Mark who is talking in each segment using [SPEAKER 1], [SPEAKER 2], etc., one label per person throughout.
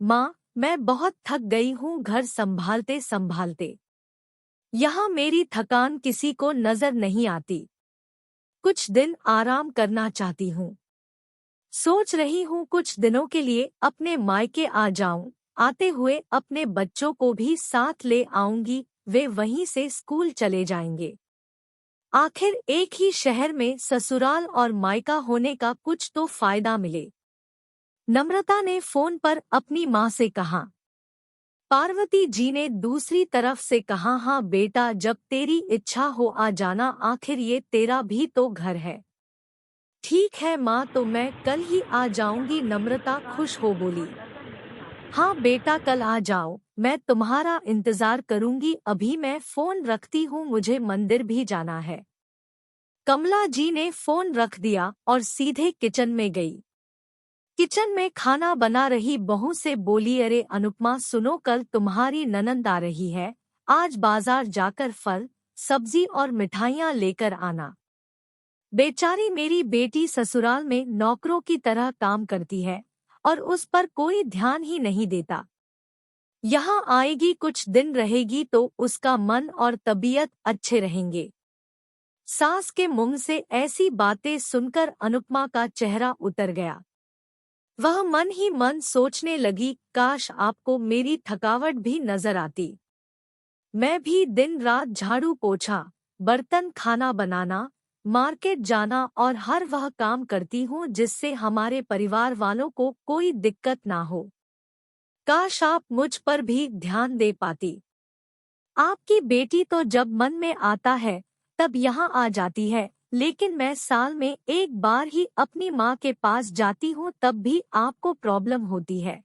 [SPEAKER 1] माँ, मैं बहुत थक गई हूँ घर संभालते संभालते। यहाँ मेरी थकान किसी को नजर नहीं आती। कुछ दिन आराम करना चाहती हूँ। सोच रही हूँ कुछ दिनों के लिए अपने मायके आ जाऊं। आते हुए अपने बच्चों को भी साथ ले आऊंगी, वे वहीं से स्कूल चले जाएंगे। आखिर एक ही शहर में ससुराल और मायका होने का कुछ तो फायदा मिले। नम्रता ने फोन पर अपनी माँ से कहा। पार्वती जी ने दूसरी तरफ से कहा, हाँ बेटा, जब तेरी इच्छा हो आ जाना, आखिर ये तेरा भी तो घर है। ठीक है माँ, तो मैं कल ही आ जाऊंगी, नम्रता खुश हो बोली। हाँ बेटा, कल आ जाओ, मैं तुम्हारा इंतजार करूंगी। अभी मैं फोन रखती हूँ, मुझे मंदिर भी जाना है। कमला जी ने फोन रख दिया और सीधे किचन में गई। किचन में खाना बना रही बहू से बोली, अरे अनुपमा सुनो, कल तुम्हारी ननंद आ रही है, आज बाजार जाकर फल, सब्जी और मिठाइयाँ लेकर आना। बेचारी मेरी बेटी ससुराल में नौकरों की तरह काम करती है और उस पर कोई ध्यान ही नहीं देता। यहाँ आएगी, कुछ दिन रहेगी तो उसका मन और तबीयत अच्छे रहेंगे। सास के मुंह से ऐसी बातें सुनकर अनुपमा का चेहरा उतर गया। वह मन ही मन सोचने लगी, काश आपको मेरी थकावट भी नजर आती। मैं भी दिन रात झाड़ू पोछा, बर्तन, खाना बनाना, मार्केट जाना और हर वह काम करती हूँ जिससे हमारे परिवार वालों को कोई दिक्कत ना हो। काश आप मुझ पर भी ध्यान दे पाती। आपकी बेटी तो जब मन में आता है तब यहाँ आ जाती है, लेकिन मैं साल में एक बार ही अपनी माँ के पास जाती हूँ, तब भी आपको प्रॉब्लम होती है।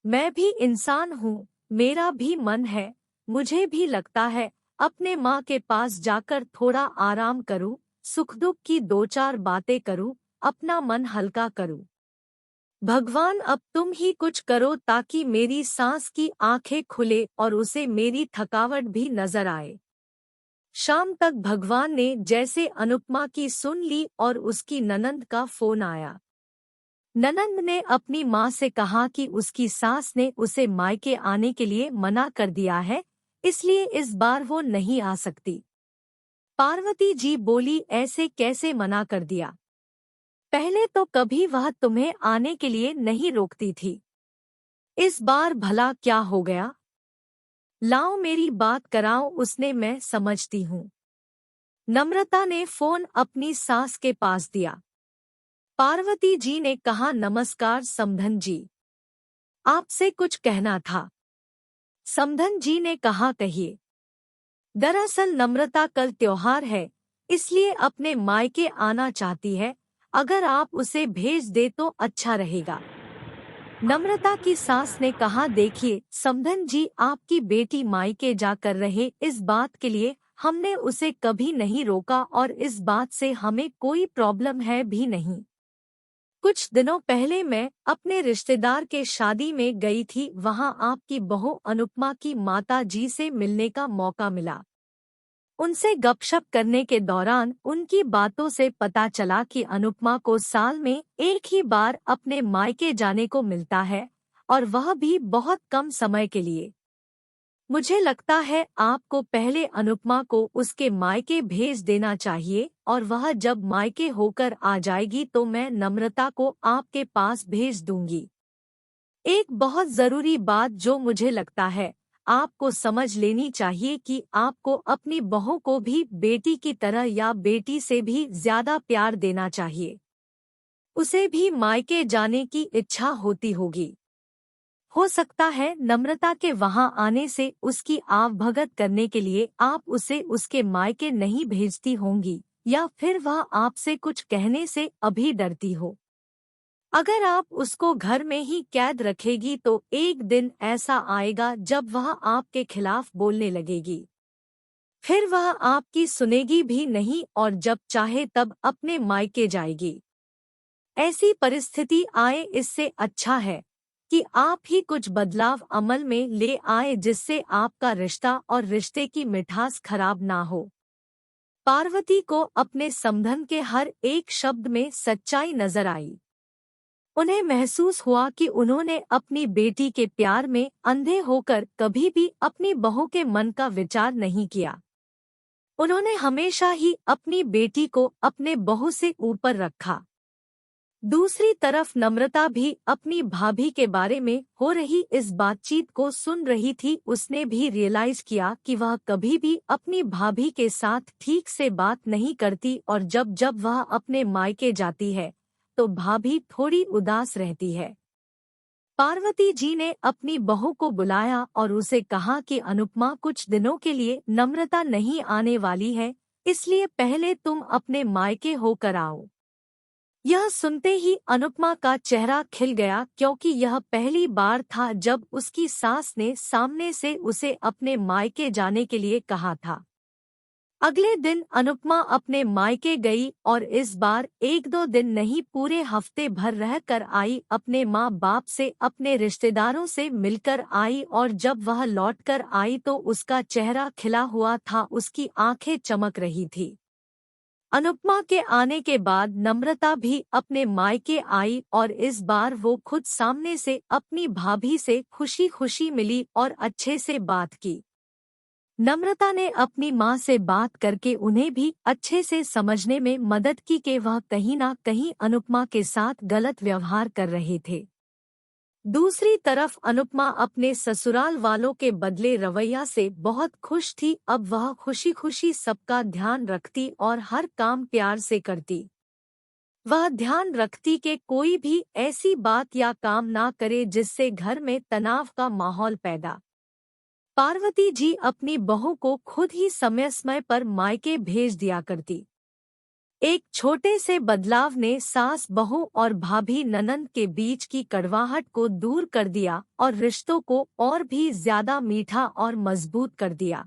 [SPEAKER 1] मैं भी इंसान हूँ, मेरा भी मन है, मुझे भी लगता है अपने माँ के पास जाकर थोड़ा आराम करूँ, सुख दुख की दो चार बातें करूँ, अपना मन हल्का करूँ। भगवान, अब तुम ही कुछ करो ताकि मेरी सांस की आंखें खुले और उसे मेरी थकावट भी नजर आए। शाम तक भगवान ने जैसे अनुपमा की सुन ली और उसकी ननंद का फोन आया। ननंद ने अपनी माँ से कहा कि उसकी सास ने उसे मायके आने के लिए मना कर दिया है, इसलिए इस बार वो नहीं आ सकती। पार्वती जी बोली, ऐसे कैसे मना कर दिया? पहले तो कभी वह तुम्हें आने के लिए नहीं रोकती थी, इस बार भला क्या हो गया? लाओ मेरी बात कराओ उसने, मैं समझती हूँ। नम्रता ने फोन अपनी सास के पास दिया। पार्वती जी ने कहा, नमस्कार समधन जी, आपसे कुछ कहना था। समधन जी ने कहा, कहिए। दरअसल नम्रता कल त्योहार है, इसलिए अपने मायके आना चाहती है, अगर आप उसे भेज दे तो अच्छा रहेगा। नम्रता की सास ने कहा, देखिए समधन जी, आपकी बेटी मायके जाकर रहे, इस बात के लिए हमने उसे कभी नहीं रोका और इस बात से हमें कोई प्रॉब्लम है भी नहीं। कुछ दिनों पहले मैं अपने रिश्तेदार के शादी में गई थी, वहां आपकी बहू अनुपमा की माता जी से मिलने का मौका मिला। उनसे गपशप करने के दौरान उनकी बातों से पता चला कि अनुपमा को साल में एक ही बार अपने मायके जाने को मिलता है और वह भी बहुत कम समय के लिए। मुझे लगता है आपको पहले अनुपमा को उसके मायके भेज देना चाहिए और वह जब मायके होकर आ जाएगी तो मैं नम्रता को आपके पास भेज दूंगी। एक बहुत जरूरी बात जो मुझे लगता है आपको समझ लेनी चाहिए कि आपको अपनी बहू को भी बेटी की तरह या बेटी से भी ज्यादा प्यार देना चाहिए। उसे भी मायके जाने की इच्छा होती होगी। हो सकता है नम्रता के वहां आने से उसकी आवभगत करने के लिए आप उसे उसके मायके नहीं भेजती होंगी, या फिर वह आपसे कुछ कहने से अभी डरती हो। अगर आप उसको घर में ही कैद रखेगी तो एक दिन ऐसा आएगा जब वह आपके खिलाफ बोलने लगेगी। फिर वह आपकी सुनेगी भी नहीं और जब चाहे तब अपने मायके जाएगी। ऐसी परिस्थिति आए, इससे अच्छा है कि आप ही कुछ बदलाव अमल में ले आए जिससे आपका रिश्ता और रिश्ते की मिठास खराब ना हो। पार्वती को अपने समधन के हर एक शब्द में सच्चाई नजर आई। उन्हें महसूस हुआ कि उन्होंने अपनी बेटी के प्यार में अंधे होकर कभी भी अपनी बहू के मन का विचार नहीं किया। उन्होंने हमेशा ही अपनी बेटी को अपने बहू से ऊपर रखा। दूसरी तरफ नम्रता भी अपनी भाभी के बारे में हो रही इस बातचीत को सुन रही थी। उसने भी रियलाइज किया कि वह कभी भी अपनी भाभी के साथ ठीक से बात नहीं करती और जब जब वह अपने मायके जाती है तो भाभी थोड़ी उदास रहती है। पार्वती जी ने अपनी बहू को बुलाया और उसे कहा कि अनुपमा कुछ दिनों के लिए नम्रता नहीं आने वाली है, इसलिए पहले तुम अपने मायके होकर आओ। यह सुनते ही अनुपमा का चेहरा खिल गया, क्योंकि यह पहली बार था जब उसकी सास ने सामने से उसे अपने मायके जाने के लिए कहा था। अगले दिन अनुपमा अपने मायके गई और इस बार 1-2 दिन नहीं पूरे हफ्ते भर रहकर आई। अपने माँ बाप से, अपने रिश्तेदारों से मिलकर आई और जब वह लौटकर आई तो उसका चेहरा खिला हुआ था, उसकी आंखें चमक रही थी। अनुपमा के आने के बाद नम्रता भी अपने मायके आई और इस बार वो खुद सामने से अपनी भाभी से खुशी खुशी मिली और अच्छे से बात की। नम्रता ने अपनी माँ से बात करके उन्हें भी अच्छे से समझने में मदद की कि वह कहीं ना कहीं अनुपमा के साथ गलत व्यवहार कर रहे थे। दूसरी तरफ अनुपमा अपने ससुराल वालों के बदले रवैया से बहुत खुश थी। अब वह खुशी खुशी सबका ध्यान रखती और हर काम प्यार से करती। वह ध्यान रखती कि कोई भी ऐसी बात या काम ना करे जिससे घर में तनाव का माहौल पैदा। पार्वती जी अपनी बहू को खुद ही समय समय पर मायके भेज दिया करती। एक छोटे से बदलाव ने सास बहू और भाभी ननंद के बीच की कड़वाहट को दूर कर दिया और रिश्तों को और भी ज्यादा मीठा और मजबूत कर दिया।